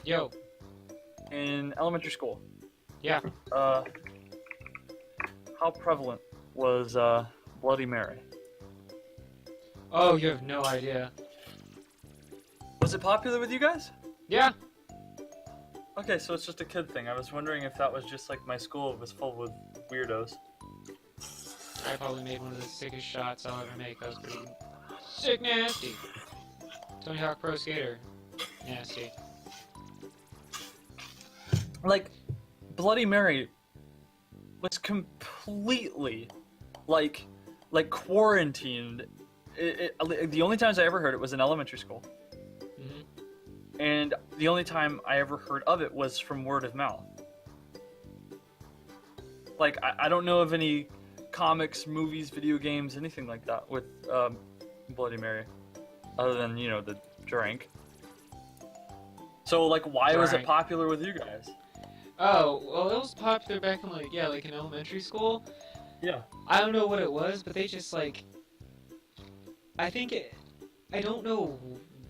Yo. In elementary school, Yeah. uh, how prevalent was Bloody Mary? Oh, you have no idea. Was it popular with you guys? Yeah. Okay, so it's just a kid thing. I was wondering if that was just like my school was full with weirdos. I probably made one of the sickest shots I'll ever make. That was pretty sick nasty. Tony Hawk Pro Skater. Nasty. Like, Bloody Mary was completely like quarantined. The only times I ever heard it was in elementary school, and the only time I ever heard of it was from word of mouth. Like, I don't know of any comics, movies, video games, anything like that with Bloody Mary, other than, you know, the drink. So, like, why was it Drink. popular with you guys? Oh, well, it was popular back in, like, yeah, like in elementary school. Yeah. I don't know what it was, but they just, like... I think it... I don't know...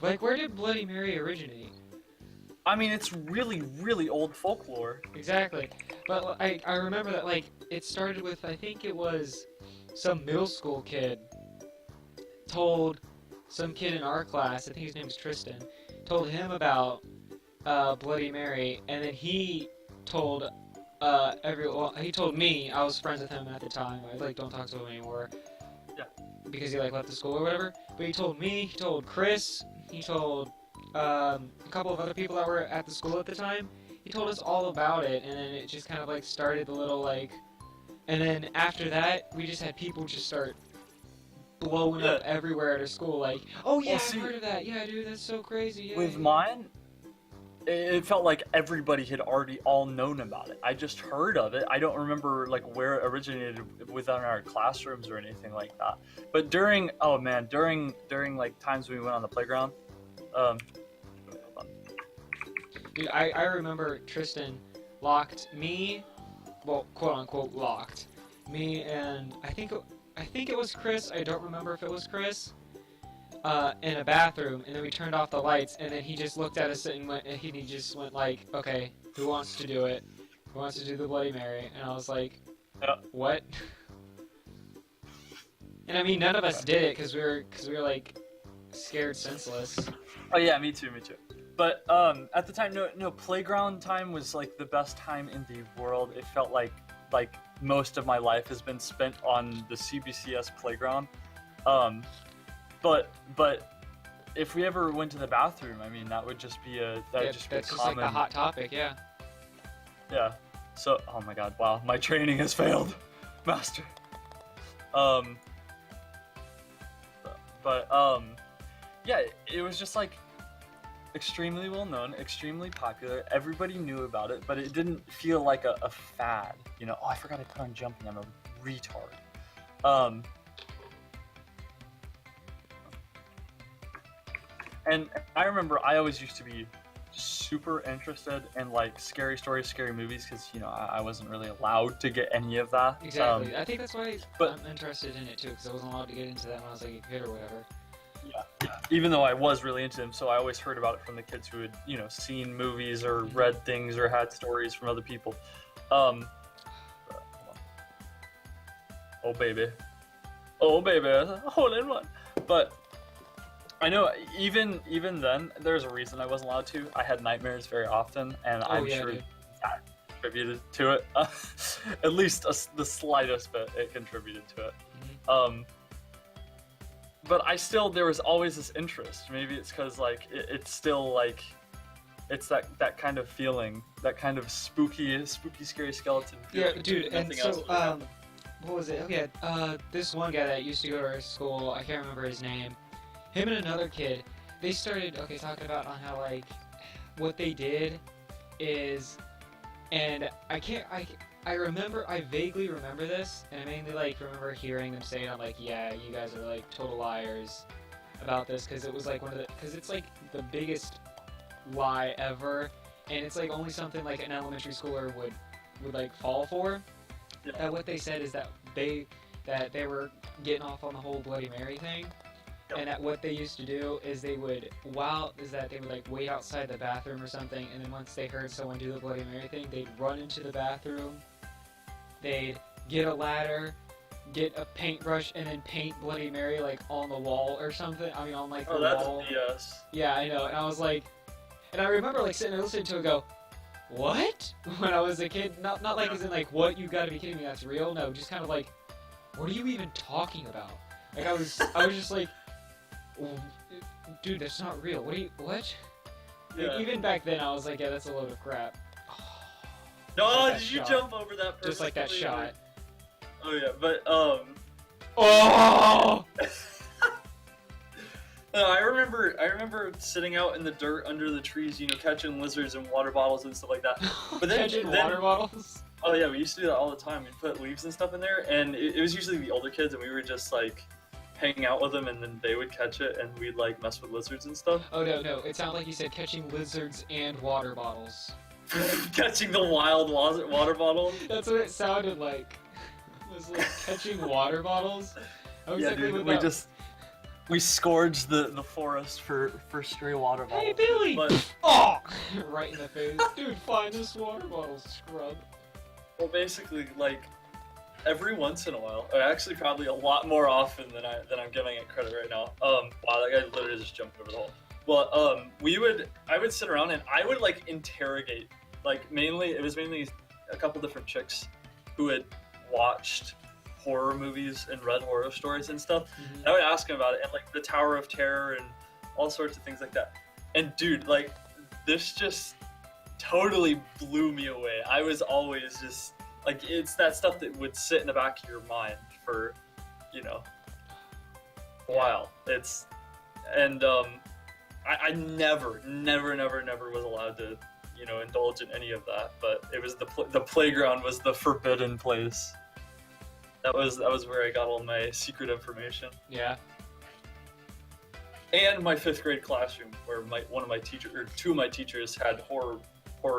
Like, where did Bloody Mary originate? I mean, it's really, really old folklore. Exactly. But I remember that, like, it started with, I think it was some middle school kid told some kid in our class, I think his name was Tristan, told him about Bloody Mary, and then he told everyone, he told me, I was friends with him at the time, I, like, don't talk to him anymore, Yeah. because he, like, left the school or whatever, but he told me, he told Chris, he told a couple of other people that were at the school at the time. He told us all about it, and then it just kind of like started the little like, and then after that, we just had people just start blowing up everywhere at our school. Like, oh yeah, Well, see, I've heard of that. Yeah, dude, that's so crazy. Yeah, with yeah. mine, it felt like everybody had already all known about it. I just heard of it. I don't remember like where it originated within our classrooms or anything like that. But during like times when we went on the playground, hold on. Dude, I remember Tristan locked me, well, quote unquote locked me, and I think it was Chris. I don't remember if it was Chris. In a bathroom, and then we turned off the lights, and then he just looked at us and went, and he just went like, okay, who wants to do it? Who wants to do the Bloody Mary? And I was like, what? And I mean, none of us did it because we were like scared senseless. Oh yeah, me too. But at the time, no, playground time was like the best time in the world. It felt like most of my life has been spent on the CBCS playground. But if we ever went to the bathroom, I mean, that would just be That's just like a hot topic, yeah. Yeah. So, oh my God, wow, my training has failed, master. Yeah, it was just like extremely well known, extremely popular. Everybody knew about it, but it didn't feel like a fad. You know, oh, I forgot I put on jumping. I'm a retard. And I remember I always used to be super interested in like scary stories, scary movies, because you know I wasn't really allowed to get any of that. Exactly. I think that's why I'm interested in it too, because I wasn't allowed to get into that when I was like a kid or whatever. Yeah. Even though I was really into them, so I always heard about it from the kids who had, you know, seen movies or read things or had stories from other people. Oh baby, hole in one. But I know even then, there's a reason I wasn't allowed to. I had nightmares very often, and I'm sure that contributed to it. At least the slightest bit, it contributed to it. But there was always this interest. Maybe it's because like it's still like it's that kind of feeling, that kind of spooky, scary skeleton feeling. Yeah, dude. And so what was it? Okay, this one guy that used to go to our school, I can't remember his name. Him and another kid, they started talking about on how like what they did is, and I vaguely remember this, and I mainly like remember hearing them say it. I'm like, yeah, you guys are like total liars about this, because it was like because it's like the biggest lie ever, and it's like only something like an elementary schooler would like fall for. Yeah. What they said is that they were getting off on the whole Bloody Mary thing. And that what they used to do is they would like wait outside the bathroom or something, and then once they heard someone do the Bloody Mary thing, they'd run into the bathroom, they'd get a ladder, get a paintbrush, and then paint Bloody Mary like on the wall or something. I mean, on like the wall. BS. Yeah, I know. And I was like, and I remember like sitting there listening to it go, what? When I was a kid, not like as in like, what, you gotta be kidding me, that's real? No, just kind of like, what are you even talking about? Like I was just like, dude, that's not real. What? Like, Yeah. even back then, I was like, yeah, that's a load of crap. No, Like that did you shot. jump over that person? Just like that shot. Oh yeah, but Oh! no, I remember sitting out in the dirt under the trees, you know, catching lizards and water bottles and stuff like that. But then, Catching water bottles. Oh yeah, we used to do that all the time. We'd put leaves and stuff in there, and it was usually the older kids, and we would just like hang out with them, and then they would catch it, and we'd like mess with lizards and stuff. Oh no, it sounded like you said catching lizards and water bottles. Catching the wild water bottle. That's what it sounded like. It was like catching water bottles. I was Yeah, like, dude, we scourged the forest for stray water bottles. Hey Billy! But, Oh! Right in the face. Dude, find this water bottle, scrub. well, basically, like every once in a while, or actually probably a lot more often than I'm giving it credit right now. Wow, that guy literally just jumped over the hole. Well, I would sit around and I would like interrogate, like it was mainly a couple different chicks who had watched horror movies and read horror stories and stuff. Mm-hmm. And I would ask them about it, and like the Tower of Terror and all sorts of things like that. And dude, like this just totally blew me away. I was always just like, it's that stuff that would sit in the back of your mind for, you know, a while. I never was allowed to, you know, indulge in any of that. But it was the playground was the forbidden place. That was where I got all my secret information. Yeah. And my 5th grade classroom, where two of my teachers had horror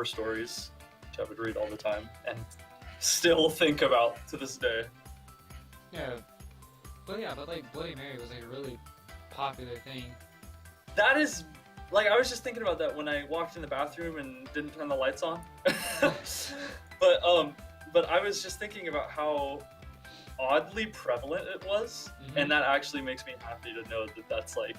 stories, which I would read all the time and still think about to this day. Yeah. But like Bloody Mary was like a really popular thing. That is, like, I was just thinking about that when I walked in the bathroom and didn't turn the lights on. But I was just thinking about how oddly prevalent it was, and that actually makes me happy to know that that's like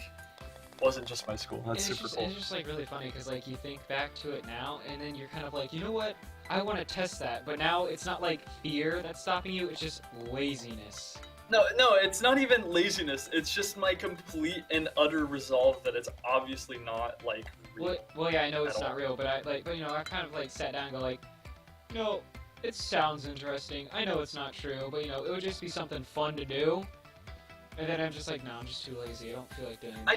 wasn't just my school. That's super cool. It's just like really funny because like you think back to it now, and then you're kind of like, you know what? I want to test that, but now it's not like fear that's stopping you; it's just laziness. No, it's not even laziness. It's just my complete and utter resolve that it's obviously not like real. Well, yeah, I know it's not real, but I kind of like sat down and go like, you know, it sounds interesting. I know it's not true, but you know, it would just be something fun to do. And then I'm just like, no, I'm just too lazy. I don't feel like doing it. I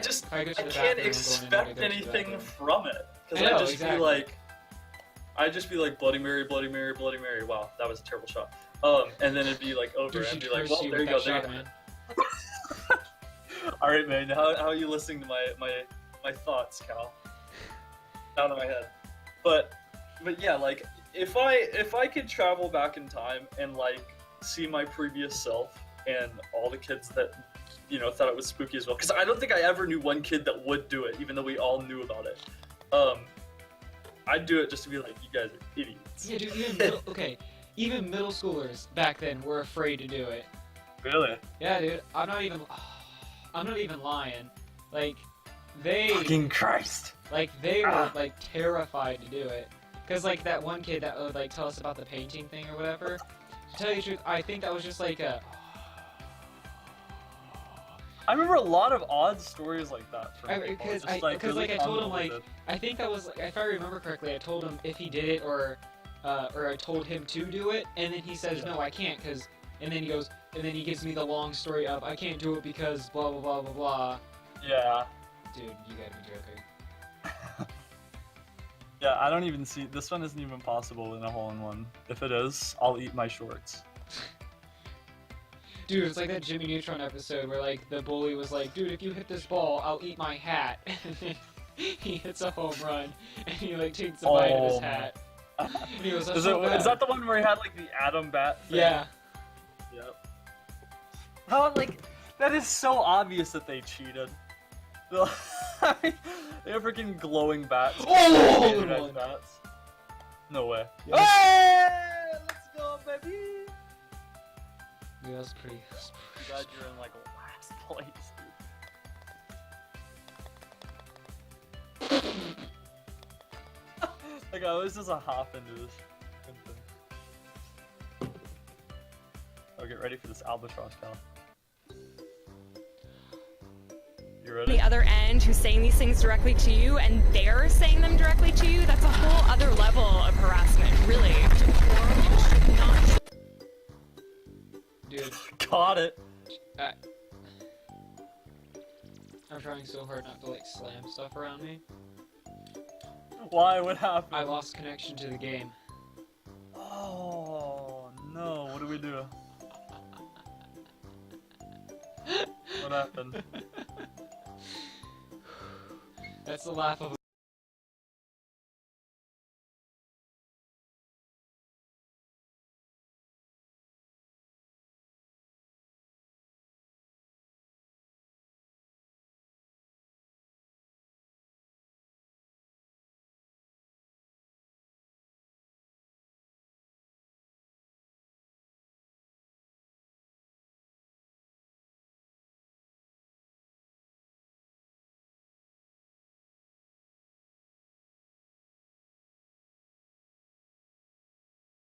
can't expect anything from it because I'd just be like Bloody Mary, Bloody Mary, Bloody Mary. Wow, that was a terrible shot. And then it'd be like over, Dude, and be like, well, there you go, man. All right, man. How are you listening to my thoughts, Cal? Out of my head. But yeah, like if I could travel back in time and like see my previous self and all the kids that, you know, thought it was spooky as well, because I don't think I ever knew one kid that would do it, even though we all knew about it. I'd do it just to be like, you guys are idiots. Yeah, dude. Even middle schoolers back then were afraid to do it. Really? Yeah, dude. I'm not even lying. Like they. Fucking Christ. Like they were like terrified to do it, cause like that one kid that would like tell us about the painting thing or whatever. To tell you the truth, I think that was just like a. I remember a lot of odd stories like that from people. Because I told him like I think that was, if I remember correctly, I told him if he did it or I told him to do it, and then he says no, I can't, and then he gives me the long story of I can't do it because blah blah blah blah blah. Yeah. Dude, you gotta be joking. Yeah, I don't even see, this one isn't even possible in a hole-in-one. If it is, I'll eat my shorts. Dude, it's like that Jimmy Neutron episode where like the bully was like, dude, if you hit this ball, I'll eat my hat. And then he hits a home run and he like takes a bite of his hat. And he goes, is that the one where he had like the atom bat thing? Yeah. Yep. How, like, That is so obvious that they cheated. They have freaking glowing bats. Oh! Standardized bats. No way. Yes. Hey! Let's go, baby! Yeah, that's pretty. I'm glad you're in like last place, dude. Like I always just a hop into this thing. Oh, get ready for this albatross cow. You ready? The other end who's saying these things directly to you and they're saying them directly to you, that's a whole other level of harassment, really. Dude, Caught it. I'm trying so hard not to like slam stuff around me. Why? What happened? I lost connection to the game. Oh no! What do we do? What happened? That's the laugh of